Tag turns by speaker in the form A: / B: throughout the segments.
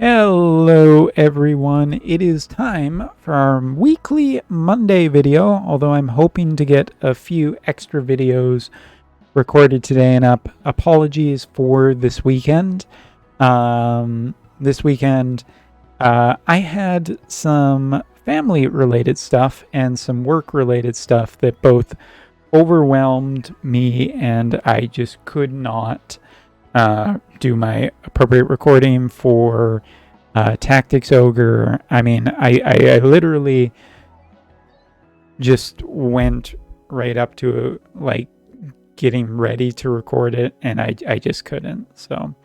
A: Hello everyone, it is time for our weekly Monday video, although I'm hoping to get a few extra videos recorded today and up. Apologies for this weekend. This weekend I had some family related stuff and some work related stuff that both overwhelmed me and I just could not do my appropriate recording for Tactics Ogre. I mean, I literally just went right up to like getting ready to record it, and I just couldn't. So,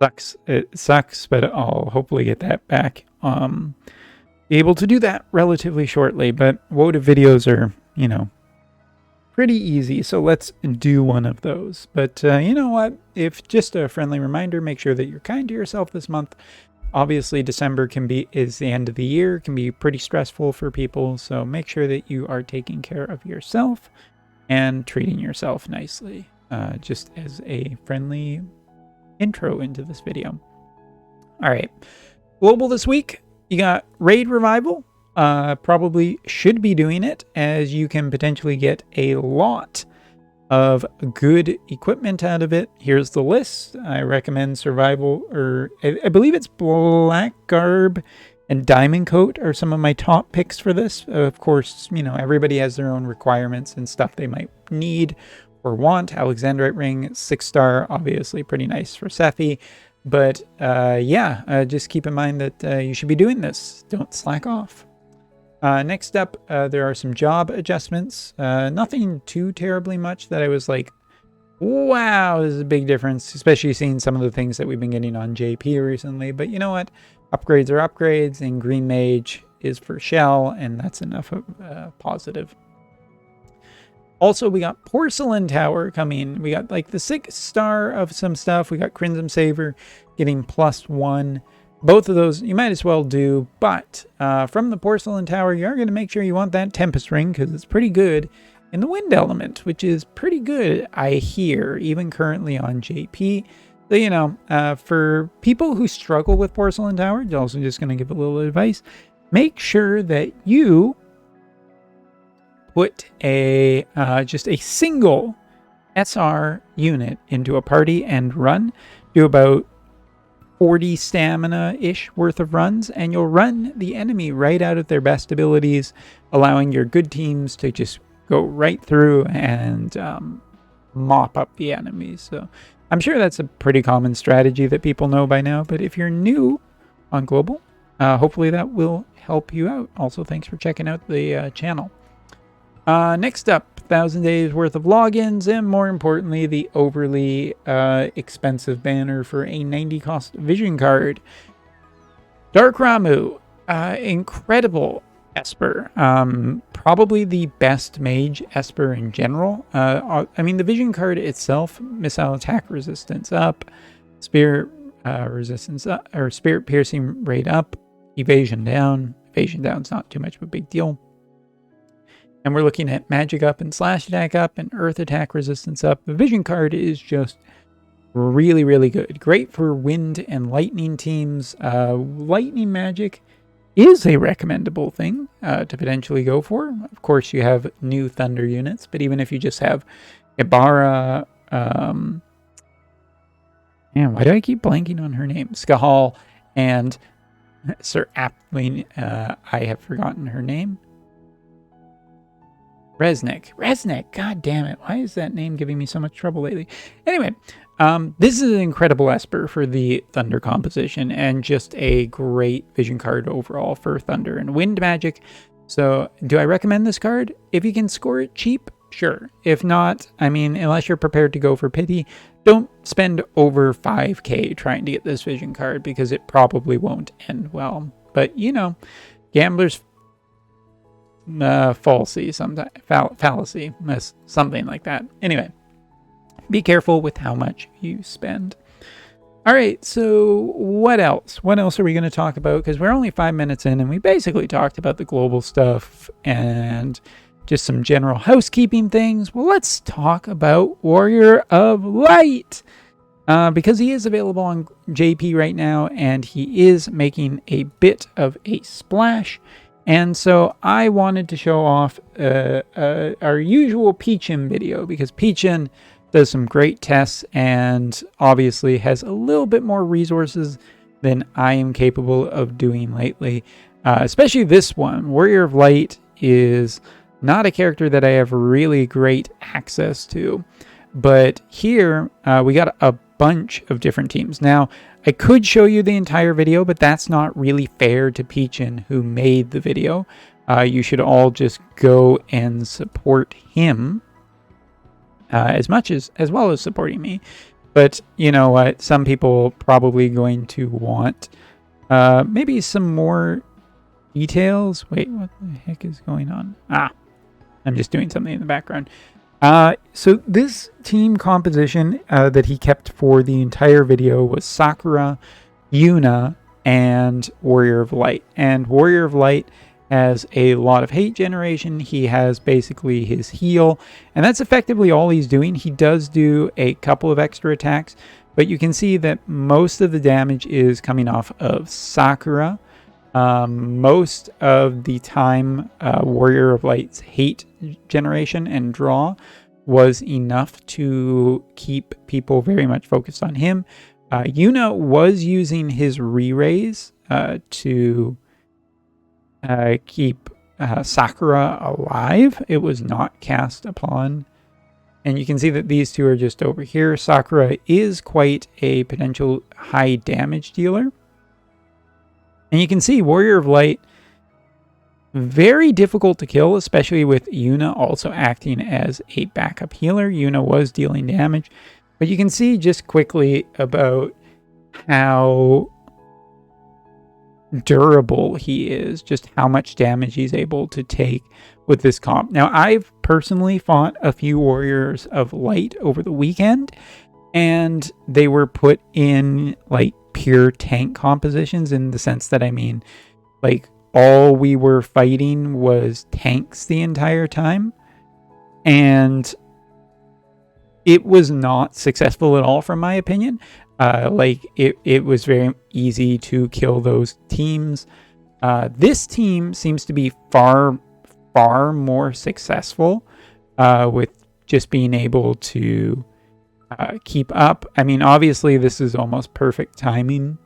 A: sucks. It sucks, but I'll hopefully get that back. Be able to do that relatively shortly. But Wotv videos are, pretty easy, so let's do one of those. But you know what, if just a friendly reminder, make sure that you're kind to yourself this month. Obviously December is the end of the year, can be pretty stressful for people, so make sure that you are taking care of yourself and treating yourself nicely, just as a friendly intro into this video. All right, global this week, you got Raid Revival. Probably should be doing it, as you can potentially get a lot of good equipment out of it. Here's the list. I recommend Survival, or I believe it's Black Garb and Diamond Coat are some of my top picks for this. Of course, everybody has their own requirements and stuff they might need or want. Alexandrite Ring, 6-star, obviously pretty nice for Sephi. But just keep in mind that you should be doing this. Don't slack off. Next up, there are some job adjustments. Nothing too terribly much that I was like, wow, this is a big difference, especially seeing some of the things that we've been getting on JP recently. But you know what? Upgrades are upgrades, and Green Mage is for Shell, and that's enough of positive. Also, we got Porcelain Tower coming. We got like the 6-star of some stuff. We got Crimson Saver getting +1. Both of those you might as well do, but from the Porcelain Tower, you are going to make sure you want that Tempest Ring, because it's pretty good in the Wind Element, which is pretty good, I hear, even currently on JP. So, for people who struggle with Porcelain Tower, also just going to give a little advice. Make sure that you put just a single SR unit into a party and run. Do about 40 stamina-ish worth of runs, and you'll run the enemy right out of their best abilities, allowing your good teams to just go right through and mop up the enemies. So I'm sure that's a pretty common strategy that people know by now, but if you're new on Global, hopefully that will help you out. Also, thanks for checking out the channel. Next up, 1,000 days worth of logins, and more importantly, the overly expensive banner for a 90 cost vision card. Dark Ramuh, incredible Esper, probably the best mage Esper in general. I mean, the vision card itself, missile attack resistance up, spirit resistance up, or spirit piercing rate up, evasion down. Evasion down's not too much of a big deal. And we're looking at magic up and slash attack up and earth attack resistance up. The vision card is just really, really good. Great for wind and lightning teams. Lightning magic is a recommendable thing to potentially go for. Of course, you have new thunder units, but even if you just have Ibarra, man, why do I keep blanking on her name? Skahal and Sir Aptling, I have forgotten her name. Resnick, god damn it, why is that name giving me so much trouble lately? Anyway, this is an incredible Esper for the Thunder composition, and just a great vision card overall for Thunder and Wind magic. So, do I recommend this card? If you can score it cheap, sure. If not, I mean, unless you're prepared to go for pity, don't spend over 5k trying to get this vision card, because it probably won't end well. But, gamblers fallacy, sometimes fallacy, something like that. Anyway, be careful with how much you spend. All right, so what else? What else are we going to talk about? Because we're only 5 minutes in, and we basically talked about the global stuff and just some general housekeeping things. Well, let's talk about Warrior of Light. because he is available on JP right now, and he is making a bit of a splash. And so I wanted to show off our usual Pechon video, because Pechon does some great tests and obviously has a little bit more resources than I am capable of doing lately. Especially this one. Warrior of Light is not a character that I have really great access to. But here we got a bunch of different teams. Now, I could show you the entire video, but that's not really fair to Pechon, who made the video. You should all just go and support him as well as supporting me. But you know what? Some people probably going to want maybe some more details. Wait, what the heck is going on? I'm just doing something in the background. So this team composition that he kept for the entire video was Sakura, Yuna, and Warrior of Light. And Warrior of Light has a lot of hate generation. He has basically his heal, and that's effectively all he's doing. He does do a couple of extra attacks, but you can see that most of the damage is coming off of Sakura. Most of the time, Warrior of Light's hate generation and draw was enough to keep people very much focused on him. Yuna was using his re-raise to keep Sakura alive. It was not cast upon. And you can see that these two are just over here. Sakura is quite a potential high damage dealer. And you can see Warrior of Light, very difficult to kill, especially with Yuna also acting as a backup healer. Yuna was dealing damage, but you can see just quickly about how durable he is, just how much damage he's able to take with this comp. Now, I've personally fought a few Warriors of Light over the weekend, and they were put in like pure tank compositions, in the sense that, I mean, like, all we were fighting was tanks the entire time, and it was not successful at all, from my opinion. Like, it was very easy to kill those teams. This team seems to be far more successful with just being able to keep up. I mean, obviously this is almost perfect timing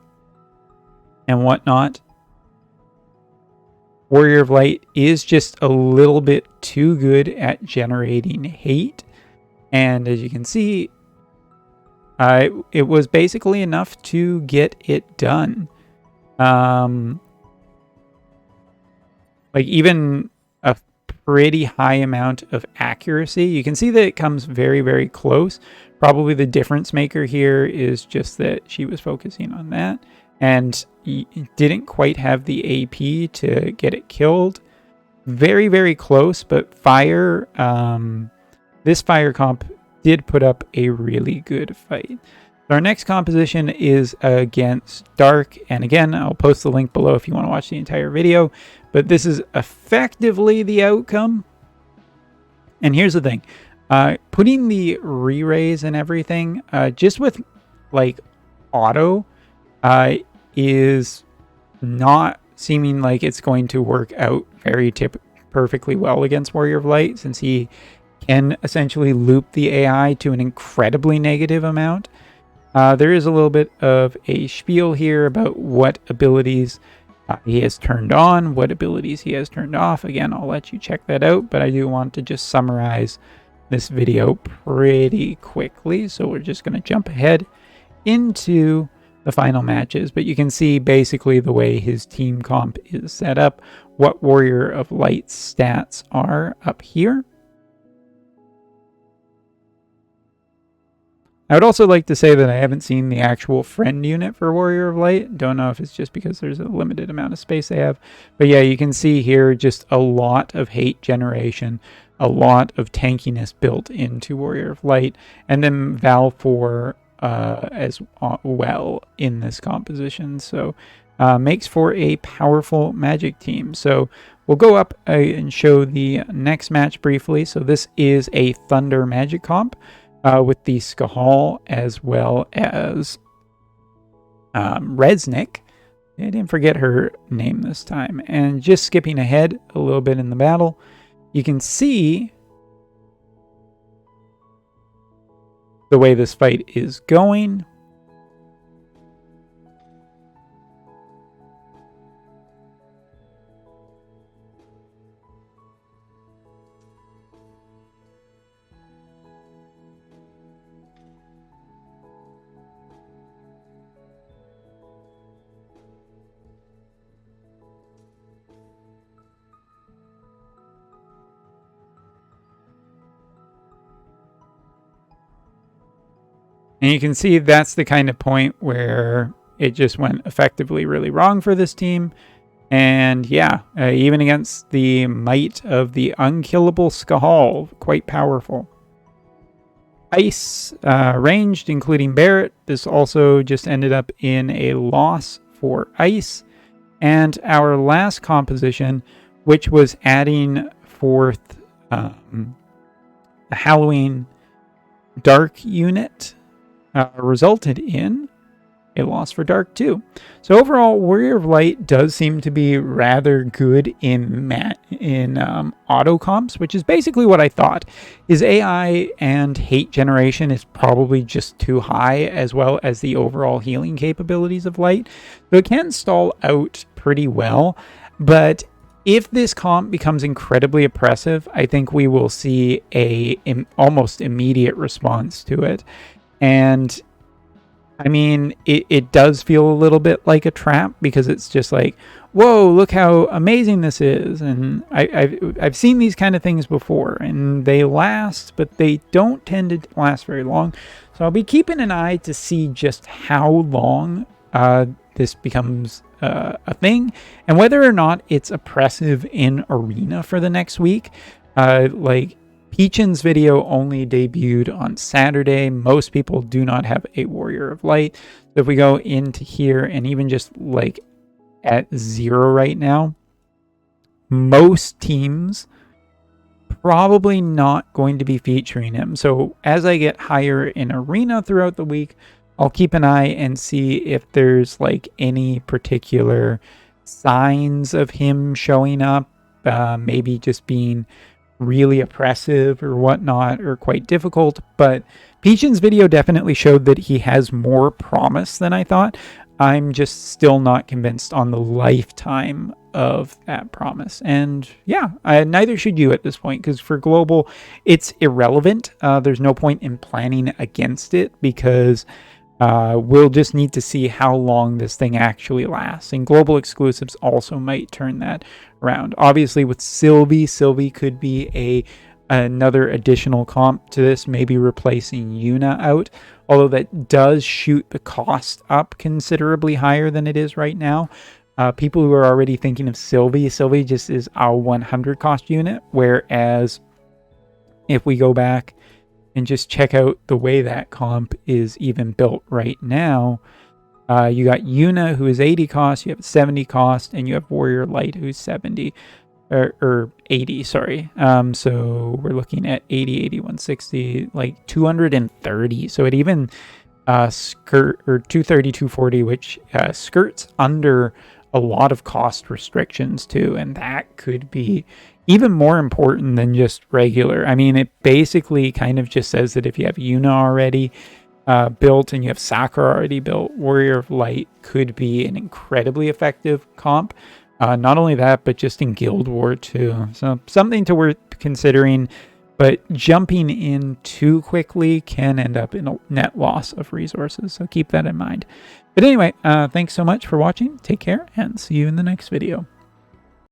A: and whatnot. Warrior of Light is just a little bit too good at generating hate, and as you can see, it was basically enough to get it done. Like, even a pretty high amount of accuracy. You can see that it comes very, very close. Probably the difference maker here is just that she was focusing on that and didn't quite have the AP to get it killed. Very, very close, but fire, this fire comp did put up a really good fight. So our next composition is against Dark, and again, I'll post the link below if you want to watch the entire video, but this is effectively the outcome. And here's the thing, putting the re-raise and everything, just with like auto, is not seeming like it's going to work out very perfectly well against Warrior of Light, since he can essentially loop the AI to an incredibly negative amount. There is a little bit of a spiel here about what abilities he has turned on, what abilities he has turned off. Again, I'll let you check that out, but I do want to just summarize this video pretty quickly. So we're just going to jump ahead into the final matches, but you can see basically the way his team comp is set up, what Warrior of Light's stats are up here. I would also like to say that I haven't seen the actual friend unit for Warrior of Light. Don't know if it's just because there's a limited amount of space they have. But yeah, you can see here just a lot of hate generation, a lot of tankiness built into Warrior of Light, and then Val 4 as well in this composition. So makes for a powerful magic team. So we'll go up and show the next match briefly. So this is a Thunder magic comp. with the Skahal as well as Resnick. I didn't forget her name this time. And just skipping ahead a little bit in the battle, you can see the way this fight is going. And you can see that's the kind of point where it just went effectively really wrong for this team. And yeah, even against the might of the unkillable Skahal, quite powerful. Ice ranged, including Barrett. This also just ended up in a loss for Ice. And our last composition, which was adding forth the Halloween Dark unit, resulted in a loss for Dark too. So overall, Warrior of Light does seem to be rather good in auto comps, which is basically what I thought. His AI and hate generation is probably just too high, as well as the overall healing capabilities of Light. So it can stall out pretty well, but if this comp becomes incredibly oppressive, I think we will see a almost immediate response to it. And I mean, it does feel a little bit like a trap, because it's just like, whoa, look how amazing this is. And I've seen these kind of things before, and they last, but they don't tend to last very long. So I'll be keeping an eye to see just how long this becomes a thing, and whether or not it's oppressive in Arena for the next week. Like, Pechon's video only debuted on Saturday. Most people do not have a Warrior of Light. So if we go into here and even just like at 0 right now, most teams probably not going to be featuring him. So as I get higher in Arena throughout the week, I'll keep an eye and see if there's like any particular signs of him showing up, maybe just being really oppressive or whatnot, or quite difficult. But Pechon's video definitely showed that he has more promise than I thought. I'm just still not convinced on the lifetime of that promise. And yeah, neither should you at this point, because for global, it's irrelevant. There's no point in planning against it, because we'll just need to see how long this thing actually lasts. And global exclusives also might turn that around. Obviously, with Sylvie could be another additional comp to this, maybe replacing Yuna out. Although that does shoot the cost up considerably higher than it is right now. People who are already thinking of Sylvie just is our 100 cost unit. Whereas if we go back and just check out the way that comp is even built right now, you got Yuna, who is 80 cost, you have 70 cost, and you have Warrior Light, who's 70, or 80, sorry. So we're looking at 80, 81, 60, like 230. So it even or 230, 240, which skirts under a lot of cost restrictions too, and that could be even more important than just regular. I mean, it basically kind of just says that if you have Yuna already built and you have Sakura already built, Warrior of Light could be an incredibly effective comp. Not only that, but just in Guild War too. So something to worth considering, but jumping in too quickly can end up in a net loss of resources. So keep that in mind. But anyway, thanks so much for watching. Take care and see you in the next video.